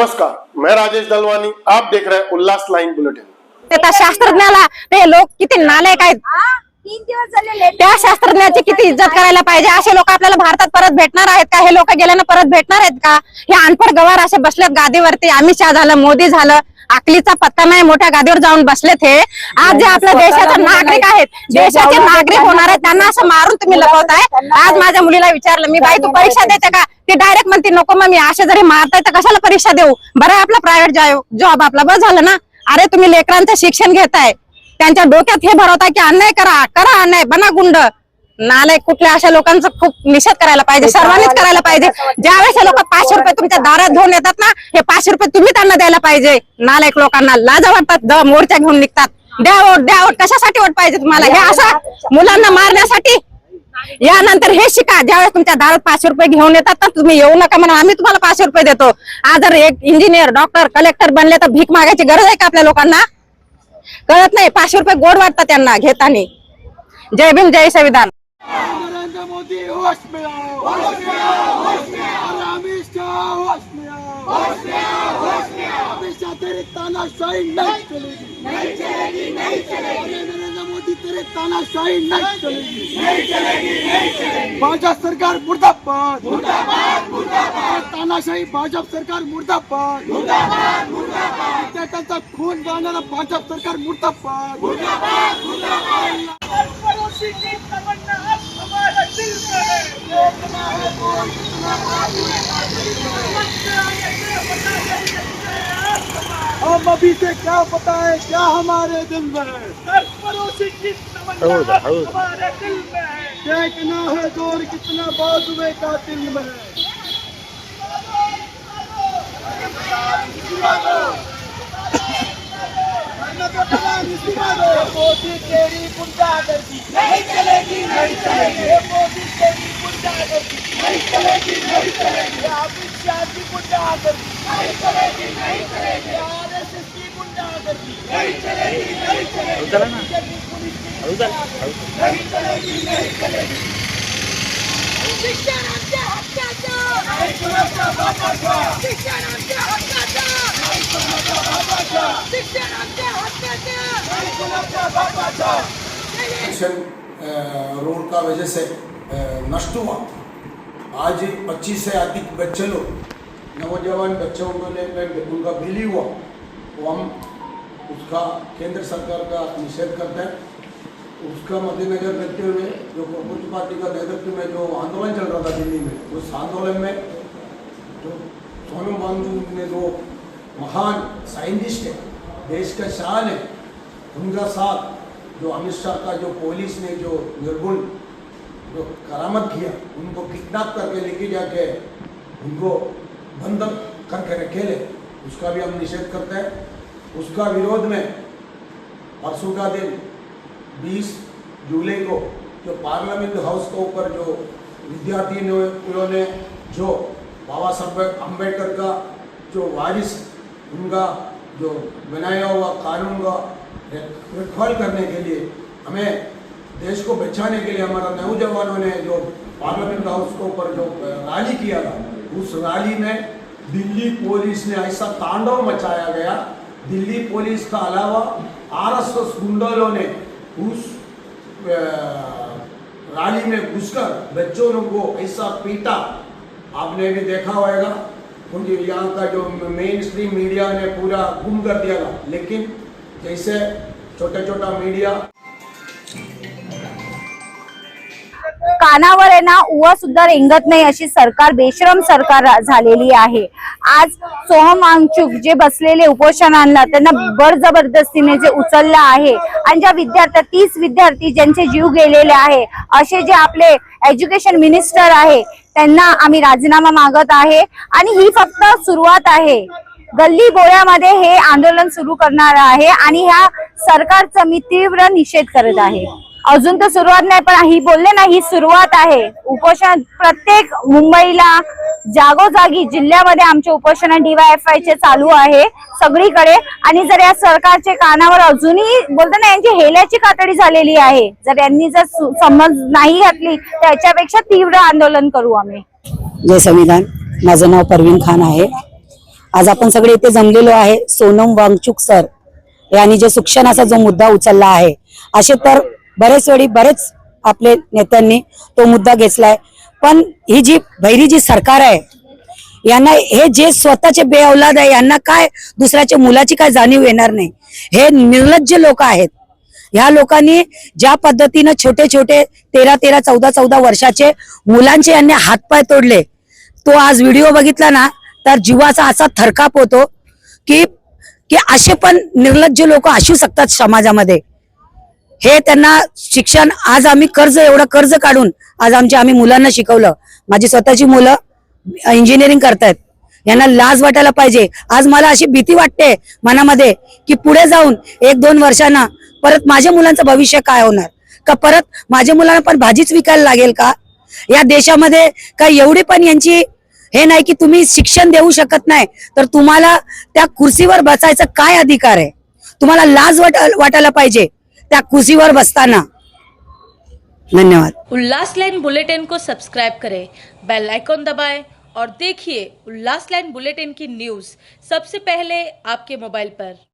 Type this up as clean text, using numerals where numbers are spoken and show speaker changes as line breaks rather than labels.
नमस्कार, मैं राजेश दलवानी, आप देख रहे हैं उल्लास लाइन बुलेटिन।
त्या शास्त्रज्ञाला ते लोक किती नालायक आहेत,
3 दिवस झाले
त्या शास्त्रज्ञाची किती इज्जत करायला पाहिजे। असे लोक आपल्याला भारतात परत भेटणार आहेत का? हे लोक गेल्यानं परत भेटणार आहेत का? हे अनपढ गवार असे बसलेत गादीवरती। अमित शहा झालं, मोदी झालं, अकलीचा पत्ता नाही, मोठ्या गादीवर जाऊन बसलेत। हे आज जे आपल्या देशाचे नागरिक आहेत, देशाचे नागरिक होणार आहेत, त्यांना असं मारून तुम्ही लपवताय। आज माझ्या मुलीला विचारलं मी, बाई तू परीक्षा देते का? ती डायरेक्ट म्हणते नको मग, मी असे जरी मारताय तर कशाला परीक्षा देऊ, बरं आपला प्रायव्हेट जॉब आपला बस झालं ना। अरे तुम्ही लेकरांचं शिक्षण घेताय, त्यांच्या डोक्यात हे भरवताय की अन्याय करा अन्याय, बना गुंड नालायक। कुठल्या अशा लोकांचा खूप निषेध करायला पाहिजे, सर्वांनीच करायला पाहिजे। ज्यावेळेस हे लोक 500 रुपये तुमच्या दारात घेऊन येतात ना, हे 500 रुपये तुम्ही त्यांना द्यायला पाहिजे। नालायक लोकांना लाज वाटतात, मोर्चा घेऊन निघतात। द्या वोट, कशासाठी वोट पाहिजे तुम्हाला? हे असं मुलांना मारण्यासाठी? यानंतर हे शिका, ज्यावेळेस तुमच्या दारात 500 रुपये घेऊन येतात ना, तुम्ही येऊ नका म्हणून आम्ही तुम्हाला 500 रुपये देतो। आज जर एक इंजिनियर, डॉक्टर, कलेक्टर बनले तर भीक मागायची गरज आहे का आपल्या लोकांना? कळत नाही, 500 रुपये गोड वाटतात त्यांना घेताना। जय भीम, जय संविधान।
नरेंद्र मोदी होश में आओ, होश में आओ, होश में आओ, अमित शाह होश में आओ, होश में आओ, होश में आओ। अमित शाह तेरी तानाशाही नहीं चलेगी, नहीं चलेगी, नहीं चलेगी। नरेंद्र मोदी तेरी तानाशाही नहीं चलेगी, नहीं चलेगी, नहीं चलेगी। भाजपा सरकार मुर्दाबाद, मुर्दाबाद, मुर्दाबाद। तानाशाही भाजपा सरकार मुर्दाबाद, मुर्दाबाद, मुर्दाबाद। त्याचा खून बहाणारा भाजपा सरकार मुर्दाबाद, मुर्दाबाद, मुर्दाबाद। हम अभी से क्या पता है क्या हमारे दिल में है, हमारे दिल में है। देखना है जोर कितना बाजुए का दिल में है। मोदी तेरी गुंडागर्दी नहीं चलेगी, नहीं चलेगी। मोदी तेरी गुंडागर्दी नहीं चलेगी, नहीं चलेगी। अमित शाह की गुंडागर्दी नहीं चलेगी, नहीं चलेगी। आरएसएस की गुंडागर्दी नहीं चलेगी, नहीं चलेगी। पुलिस की नहीं चलेगी, नहीं चलेगी। शिक्षणाच्या हक्काचा नाही कुणाचा बापाचा, शिक्षणाच्या हक्काचा नाही कुणाचा बापाचा, शिक्षणाच्या हक्काचा नाही कुणाचा बापाचा।
रोड का वजह से नष्ट हुआ। आज 25 से अधिक बच्चे लोग, नौजवान बच्चों को उनका बिली हुआ, वो हम उसका केंद्र सरकार का निषेध करते हैं। उसका मद्देनजर रखते हुए जो कांग्रेस पार्टी का नेतृत्व में जो आंदोलन चल रहा था दिल्ली में, उस आंदोलन में जो सोनम वांगचुक ने जो महान साइंटिस्ट है, देश का शान है, उनका साथ जो अमित शाह का जो पुलिस ने जो निर्गुण जो करामत किया, उनको किडनैप करके लेके जाके उनको बंधक करके रखे ले, उसका भी हम निषेध करते हैं। उसका विरोध में परसों का दिन 20 जुलाई को जो पार्लियामेंट हाउस के ऊपर जो विद्यार्थियों ने जो बाबा साहब अम्बेडकर का जो वारिस उनका जो बनाया हुआ कानून का रिकॉल करने के लिए, हमें देश को बचाने के लिए हमारा नौजवानों ने जो पार्लियामेंट हाउस के ऊपर जो रैली किया था, उस रैली में दिल्ली पुलिस ने ऐसा तांडव मचाया गया। दिल्ली पुलिस का अलावा आरएसएस गुंडों ने उस रैली में घुसकर बच्चों को ऐसा पीटा, आपने भी देखा होगा। क्योंकि यहाँ का जो मेन स्ट्रीम मीडिया ने पूरा गुम कर दिया था, लेकिन जैसे छोटा छोटा मीडिया
कानावर आहे ना उवा सुद्धा रेंगत नाही अशी सरकार, बेशरम सरकार झालेली आहे। आज सोहम वांगचुक जे बसलेले उपोषणाला त्यांना बळजबरदस्तीने जे उचललं आहे आणि ज्या 30 विद्यार्थी ज्यांचे जीव गेलेले आहे, असे जे आपले एज्युकेशन मिनिस्टर आहे त्यांना आम्ही राजीनामा मागत आहे। आणि ही फक्त सुरुवात आहे, गल्ली बोळ्यामध्ये हे आंदोलन सुरू करणार आहे आणि ह्या सरकारचा मी तीव्र निषेध करत आहे। अजून तर सुरुवात नाही, पण ही बोलले ना, ही सुरुवात आहे। उपोषण प्रत्येक मुंबईला जागोजागी जिल्ह्यामध्ये आमचे उपोषण DYFI चे चालू आहे सगळीकडे। आणि जर या सरकारचे कानावर अजूनही बोलतो ना, यांची हेल्याची कातडी झालेली आहे, जर यांनी जर समज नाही घातली तर याच्यापेक्षा तीव्र आंदोलन करू आम्ही।
जय संविधान। माझं नाव परवीन खान आहे। आज आपण सगळे इथे जमलेलो आहे सोनम वांगचुक सर यांनी जे शिक्षणाचा जो मुद्दा उचलला आहे, असे तर बरेच आपले नेत्यांनी तो मुद्दा घेतलाय. पण ही जी भैरी जी सरकार आहे, यांना हे जे स्वतःचे बेऔलाद आहे, यांना काय दुसऱ्याच्या मुलाची काय जाणीव येणार नाही. हे निर्लज्ज लोक आहेत. ह्या लोकांनी ज्या पद्धतीनं छोटे 13, 14 वर्षाचे मुलांचे यांनी हातपाय तोडले, तो आज व्हिडिओ बघितला ना तर जीवाचा असा थरकाप होतो की असे पण निर्लज्ज लोक असू शकतात समाजामध्ये. हे त्यांना शिक्षण, आज आम्ही एवढं कर्ज काढून आज आम्ही मुलांना शिकवलं. माझी स्वतःची मुलं इंजिनिअरिंग करतायत. यांना लाज वाटायला पाहिजे. आज मला अशी भीती वाटते मनामध्ये की पुढे जाऊन 1-2 वर्षांना परत माझ्या मुलांचं भविष्य काय होणार, का परत माझ्या मुलांना पण भाजीच विकायला लागेल का. या देशामध्ये काय एवढी पण यांची हे नाही की तुम्ही शिक्षण देऊ शकत नाही तर तुम्हाला त्या कुर्सीवर बसायचा काय अधिकार आहे. तुम्हाला लाज वाटायला पाहिजे त्या कुर्सीवर बसताना. धन्यवाद.
उल्लास लाइन बुलेटिन को सब्सक्राइब करें, बेल आइकॉन दबाएं और देखिए उल्लास लाइन बुलेटिन की न्यूज़ सबसे पहले आपके मोबाइल पर.